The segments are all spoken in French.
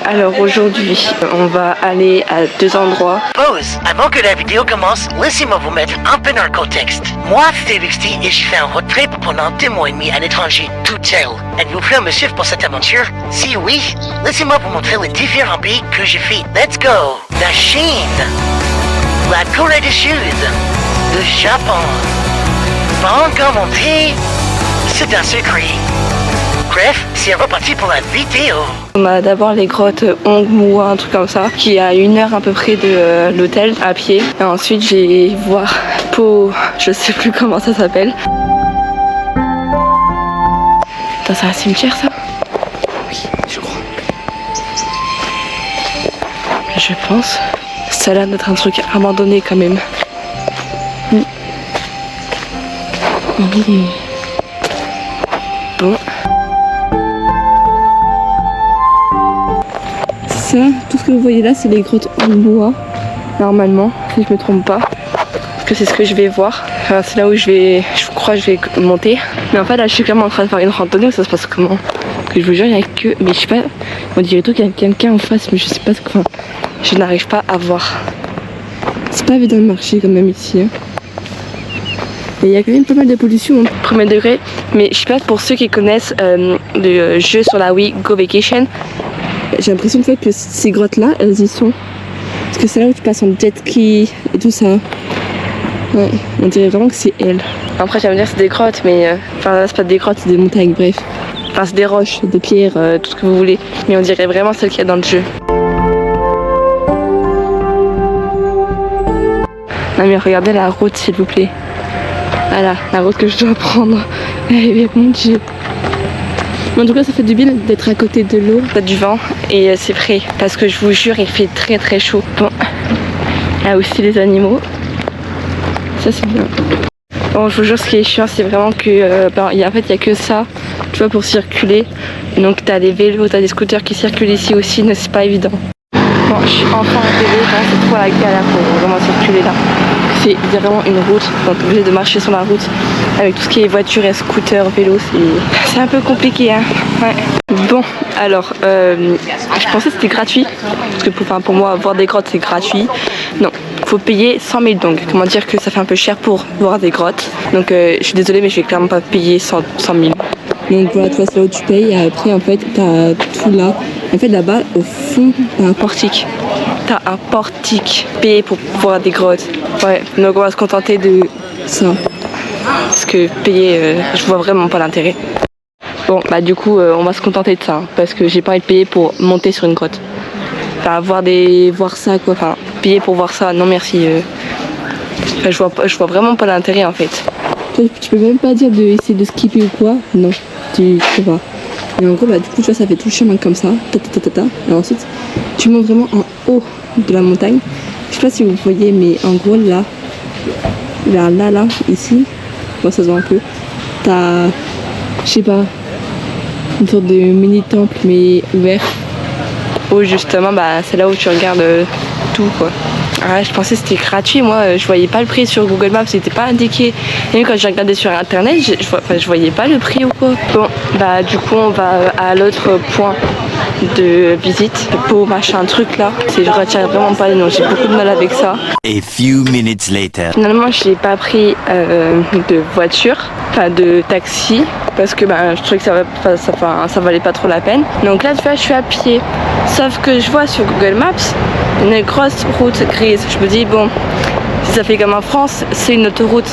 Alors aujourd'hui, on va aller à 2 endroits. Pause. Avant que la vidéo commence, laissez-moi vous mettre un peu dans le contexte. Moi, c'est Luxty et j'ai fait un road trip pendant 2 mois et demi à l'étranger, tout seul. Êtes-vous prêt à me suivre pour cette aventure? Si oui, laissez-moi vous montrer les différents pays que j'ai fait. Let's go! La Chine, la Corée du Sud, le Japon. Pas encore monté, c'est un secret. Bref, c'est reparti pour la vidéo. On a d'abord les grottes Hongmu, un truc comme ça, qui est à 1 heure à peu près de l'hôtel, à pied. Et ensuite, je vais voir Po, je sais plus comment ça s'appelle. Attends, c'est un cimetière ça? Oui, je crois. Je pense. Ça a l'air d'être un truc abandonné quand même. Oui. Bon. Ça, tout ce que vous voyez là, c'est les grottes Hongmu, normalement, si je me trompe pas. Parce que c'est ce que je vais voir. Enfin, c'est là où je crois que je vais monter. Mais en fait, là, je suis clairement en train de faire une randonnée où ça se passe comment? Que je vous jure, il n'y a que. Mais je sais pas, on dirait tout qu'il y a quelqu'un en face, mais je sais pas ce que. Enfin, je n'arrive pas à voir. C'est pas évident de marcher quand même ici. Hein. Et il y a quand même pas mal de pollution, hein. Premier degré. Mais je sais pas, pour ceux qui connaissent le jeu sur la Wii Go Vacation, j'ai l'impression en fait que ces grottes là, elles y sont. Parce que c'est là où tu passes en jet ski et tout ça. Ouais, on dirait vraiment que c'est elle. Après j'aime dire c'est des grottes, mais enfin là c'est pas des grottes, c'est des montagnes, bref. Enfin c'est des roches, des pierres, tout ce que vous voulez. Mais on dirait vraiment celle qu'il y a dans le jeu. Non mais regardez la route s'il vous plaît. Voilà, la route que je dois prendre. Eh mon dieu. Mais en tout cas ça fait du bien d'être à côté de l'eau. Il y a du vent et c'est frais. Parce que je vous jure il fait très très chaud. Bon, il y a aussi les animaux. Ça c'est bien. Bon je vous jure ce qui est chiant c'est vraiment que en fait il n'y a que ça. Tu vois pour circuler. Donc t'as des vélos, t'as des scooters qui circulent ici aussi, mais c'est pas évident. Bon je suis enfin arrivée, c'est trop la galère pour vraiment circuler là. C'est vraiment une route, donc t'es obligé de marcher sur la route avec tout ce qui est voiture et scooter, vélo, c'est un peu compliqué hein. Ouais. Bon alors je pensais que c'était gratuit, parce que pour moi voir des grottes c'est gratuit. Non, faut payer 100 000 donc, comment dire que ça fait un peu cher pour voir des grottes. Donc je suis désolée mais je vais clairement pas payer 100 000. Donc voilà, tu vois c'est là où tu payes et après en fait t'as tout là. En fait là-bas au fond t'as un portique. T'as un portique payé pour voir des grottes. Ouais, donc on va se contenter de ça. Parce que payer, je vois vraiment pas l'intérêt. Bon bah du coup on va se contenter de ça. Hein, parce que j'ai pas envie de payer pour monter sur une grotte. Enfin voir ça quoi, enfin payer pour voir ça, non merci. Enfin, je vois vraiment pas l'intérêt en fait. Tu peux même pas dire d'essayer de skipper ou quoi. Non, tu peux pas. Et en gros bah du coup tu vois ça fait tout le chemin comme ça. Et ensuite tu montes vraiment en haut de la montagne. Je sais pas si vous voyez mais en gros là, vers là, ici, bon ça se voit un peu. T'as, je sais pas, une sorte de mini temple mais ouvert. Où justement bah c'est là où tu regardes tout quoi. Ah, je pensais que c'était gratuit, moi je voyais pas le prix sur Google Maps, c'était pas indiqué. Et même quand j'ai regardé sur internet, je voyais pas le prix ou quoi. Bon, bah du coup on va à l'autre point de visite pour machin truc là. Je retiens vraiment pas les noms, j'ai beaucoup de mal avec ça. A few minutes later. Finalement j'ai pas pris de voiture, enfin de taxi, parce que bah, je trouvais que ça valait pas trop la peine. Donc là tu vois je suis à pied. Sauf que je vois sur Google Maps une grosse route grise. Je me dis bon, si ça fait comme en France, c'est une autoroute.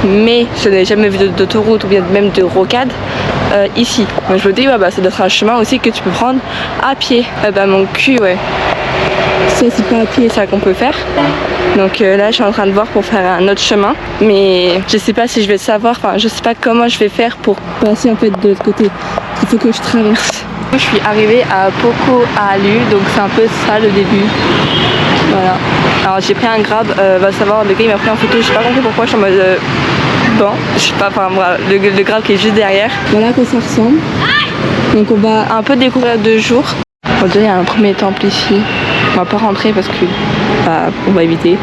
Mais je n'ai jamais vu d'autoroute ou bien même de rocade ici. Donc je me dis ouais bah ça doit être un chemin aussi que tu peux prendre à pied. Bah mon cul ouais. Ça c'est pas à pied ça qu'on peut faire. Donc là je suis en train de voir pour faire un autre chemin. Mais je sais pas si je vais savoir, enfin je sais pas comment je vais faire pour passer en fait de l'autre côté. Il faut que je traverse. Je suis arrivée à Poco-Alu, donc c'est un peu ça le début. Voilà. Alors j'ai pris un grab, va savoir le gars il m'a pris en photo, je sais pas compris pourquoi, je suis en mode bon, je sais pas, enfin voilà, le grab qui est juste derrière. Voilà à quoi ça ressemble. Donc on va un peu découvrir 2 jours. On dirait il y a un premier temple ici. On va pas rentrer parce que bah, on va éviter.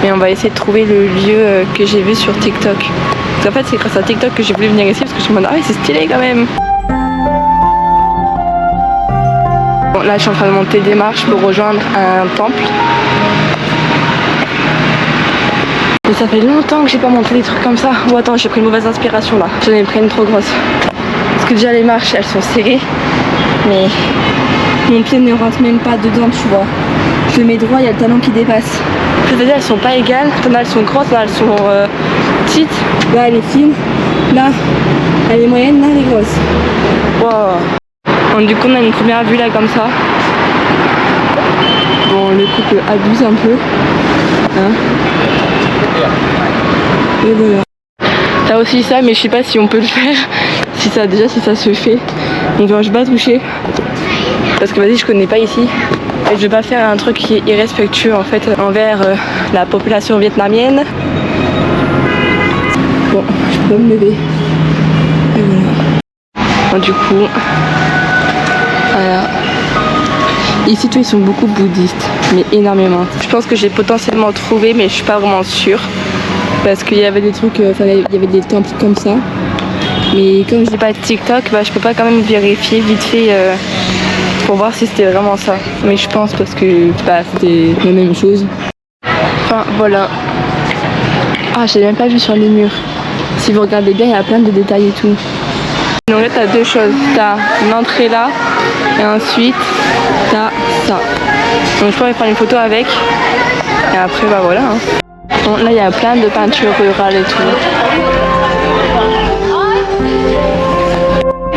Mais on va essayer de trouver le lieu que j'ai vu sur TikTok. Parce qu'en fait c'est grâce à TikTok que j'ai voulu venir ici parce que je me dis ah oui c'est stylé quand même. Bon, là je suis en train de monter des marches pour rejoindre un temple. Et ça fait longtemps que j'ai pas monté des trucs comme ça. Oh attends, j'ai pris une mauvaise inspiration là. J'en ai pris une trop grosse. Parce que déjà les marches elles sont serrées. Mais mon pied ne rentre même pas dedans, tu vois. Je le mets droit, il y a le talon qui dépasse. C'est-à-dire elles sont pas égales. T'en as elles sont grosses, là elles sont petites. Là elle est fine. Là elle est moyenne, là elle est grosse. Wow. Bon, du coup on a une première vue là comme ça. Bon, le couple abuse un peu. Hein? Et voilà. T'as aussi ça, mais je sais pas si on peut le faire. Si ça se fait. Donc je vais pas toucher. Parce que vas-y, je connais pas ici. Et je vais pas faire un truc qui est irrespectueux en fait envers la population vietnamienne. Bon, je peux me lever. Et voilà. Bon, du coup, voilà. Ici, tous ils sont beaucoup bouddhistes, mais énormément. Je pense que j'ai potentiellement trouvé, mais je suis pas vraiment sûre. Parce qu'il y avait des trucs, il y avait des temples comme ça. Mais comme je n'ai pas de TikTok, bah, je peux pas quand même vérifier vite fait pour voir si c'était vraiment ça. Mais je pense parce que bah, c'était la même chose. Enfin voilà. Ah, je l'ai même pas vu sur les murs. Si vous regardez bien, il y a plein de détails et tout. Donc là, t'as deux choses. T'as l'entrée là, et ensuite t'as ça. Donc je pourrais prendre une photo avec. Et après, bah voilà. Hein. Bon, là, il y a plein de peintures rurales et tout.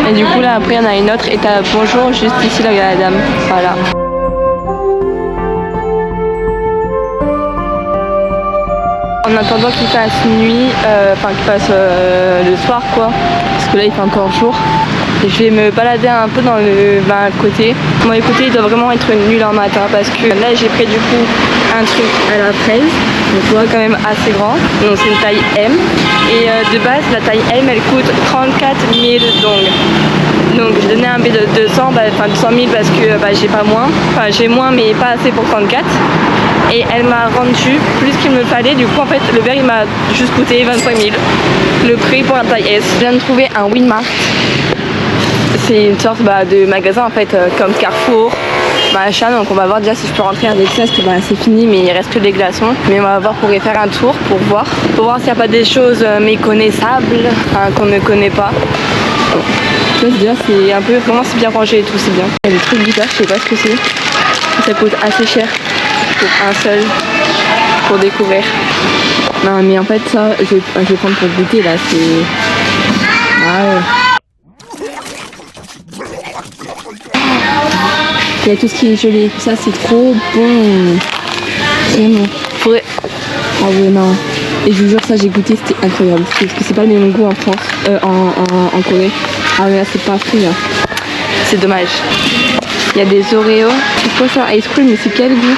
Et du coup, là, après, il y en a une autre. Et t'as bonjour, juste ici, là, il y a la dame. Voilà. En attendant qu'il fasse nuit, qu'il fasse le soir, quoi. Parce que là, il fait encore jour. Et je vais me balader un peu dans le côté. Bon, écoutez, il doit vraiment être nul en matin parce que là, j'ai pris du coup un truc à la fraise. Donc, tu vois, quand même assez grand. Donc, c'est une taille M. Et de base, la taille M, elle coûte 34 000 dong. Donc, j'ai donné un billet de 200 000 parce que j'ai pas moins. Enfin, j'ai moins, mais pas assez pour 34. Et elle m'a rendu plus qu'il me fallait. Du coup, en fait, le verre, il m'a juste coûté 25 000. Le prix pour la taille S. Je viens de trouver un Winmart. C'est une sorte de magasin en fait comme Carrefour, machin. Donc on va voir déjà si je peux rentrer avec ça parce que c'est fini mais il reste que des glaçons. Mais on va voir pour y faire un tour pour voir s'il n'y a pas des choses méconnaissables qu'on ne connaît pas. Bon. Déjà c'est un peu vraiment c'est bien rangé et tout, c'est bien. Il y a des trucs bizarres, je sais pas ce que c'est. Ça coûte assez cher pour un seul pour découvrir. Non mais en fait ça je vais prendre pour goûter là, c'est. Ah ouais. Il y a tout ce qui est gelé, ça c'est trop bon. Vraiment. Faudrait. Ah ouais non. Et je vous jure ça j'ai goûté, c'était incroyable. Parce que c'est pas le même goût en France, en Corée. Ah mais là c'est pas frit là. C'est dommage. Il y a des Oreos. Il faut faire ice cream mais c'est quel goût?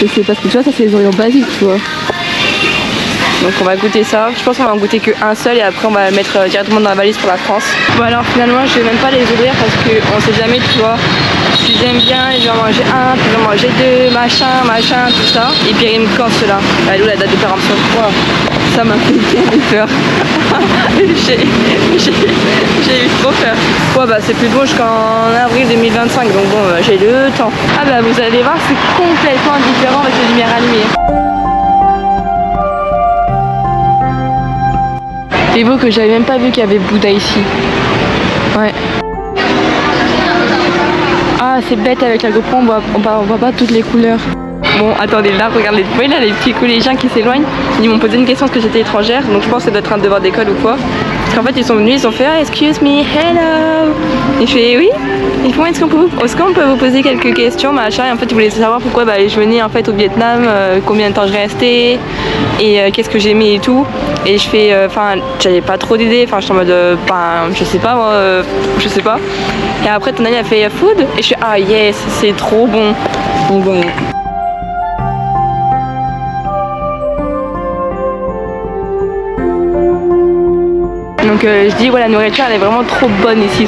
Je sais pas, parce que tu vois ça c'est les Oreos basiques tu vois. Donc on va goûter ça. Je pense qu'on va en goûter qu'un seul et après on va le mettre directement dans la valise pour la France. Bon alors finalement je vais même pas les ouvrir parce qu'on sait jamais tu vois. Si j'aime bien je vais en manger un, puis je vais en manger deux, machin, tout ça. Et puis il me quand cela. Elle est où la date de péremption? Wow. Ça m'a fait bien peur. j'ai eu trop peur. Ouais c'est plus bon jusqu'en avril 2025 donc bon j'ai le temps. Ah vous allez voir c'est complètement différent avec les lumières allumées. C'est beau que j'avais même pas vu qu'il y avait Bouddha ici. Ouais. Ah c'est bête avec la GoPro, on voit pas toutes les couleurs. Bon attendez là regardez, vous voyez là les petits collégiens qui s'éloignent. Ils m'ont posé une question parce que j'étais étrangère, donc je pense que ça doit être un devoir d'école ou quoi. Parce qu'en fait ils sont venus, ils ont fait excuse me, hello. Et je fais oui. Ils font est-ce qu'on peut vous poser quelques questions machin. Et en fait ils voulaient savoir pourquoi je venais en fait au Vietnam, combien de temps je restais et qu'est-ce que j'aimais et tout. Et je fais, j'avais pas trop d'idées, je suis en mode, je sais pas moi, je sais pas. Et après ton ami a fait food et je fais ah yes c'est trop bon. Donc voilà. Donc je dis la nourriture elle est vraiment trop bonne ici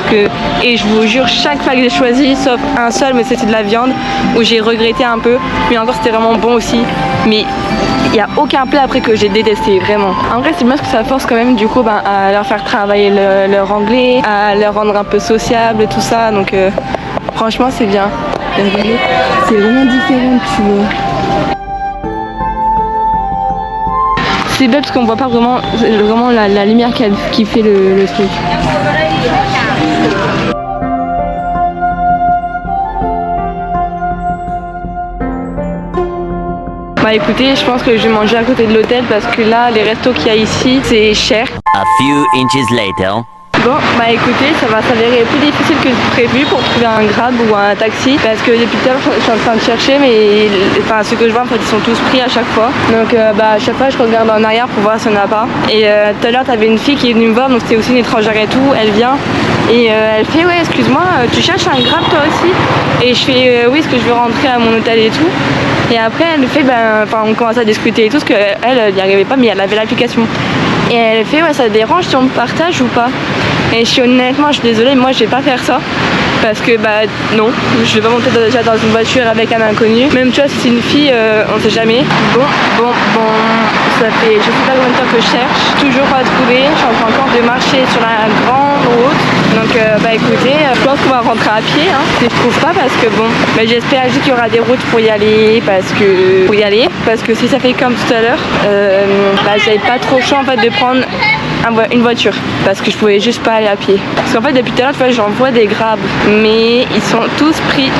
et je vous jure chaque fois que j'ai choisi sauf un seul mais c'était de la viande où j'ai regretté un peu mais encore c'était vraiment bon aussi mais il n'y a aucun plat après que j'ai détesté vraiment. En vrai c'est bien parce que ça force quand même du coup à leur faire travailler leur anglais, à leur rendre un peu sociable et tout ça donc Franchement c'est bien. Regardez, c'est vraiment différent, tu vois. C'est belle parce qu'on voit pas vraiment la lumière qui fait le truc. Bah écoutez, je pense que je vais manger à côté de l'hôtel parce que là, les restos qu'il y a ici, c'est cher. A few inches later. Bon, bah écoutez, ça va s'avérer plus difficile que prévu pour trouver un Grab ou un taxi parce que depuis tout à l'heure, je suis en train de chercher, mais enfin, ceux que je vois, en fait, ils sont tous pris à chaque fois. Donc, bah, à chaque fois, je regarde en arrière pour voir s'il n'y en a pas. Et tout à l'heure, t'avais une fille qui est venue me voir, donc c'était aussi une étrangère et tout. Elle vient et elle fait, ouais, excuse-moi, tu cherches un Grab toi aussi? Et je fais, oui, parce que je veux rentrer à mon hôtel et tout. Et après, elle fait, on commence à discuter et tout, parce qu'elle n'y arrivait pas, mais elle avait l'application. Et elle fait, ouais, ça te dérange si on me partage ou pas? Et je suis honnêtement, je suis désolée, moi je vais pas faire ça. Parce que bah non, je vais pas monter déjà dans une voiture avec un inconnu. Même tu vois, si c'est une fille, on sait jamais. Bon, ça fait je sais pas combien de temps que je cherche, toujours pas trouvé. Je suis en train encore de marcher sur la grande route. Donc bah écoutez, je pense qu'on va rentrer à pied, hein. Si je trouve pas parce que bon, mais j'espère juste qu'il y aura des routes pour y aller, parce que si ça fait comme tout à l'heure, bah j'avais pas trop chaud en fait de prendre une voiture parce que je pouvais juste pas aller à pied. Parce qu'en fait depuis tout à l'heure, tu vois, j'en vois des Grab, mais ils sont tous pris.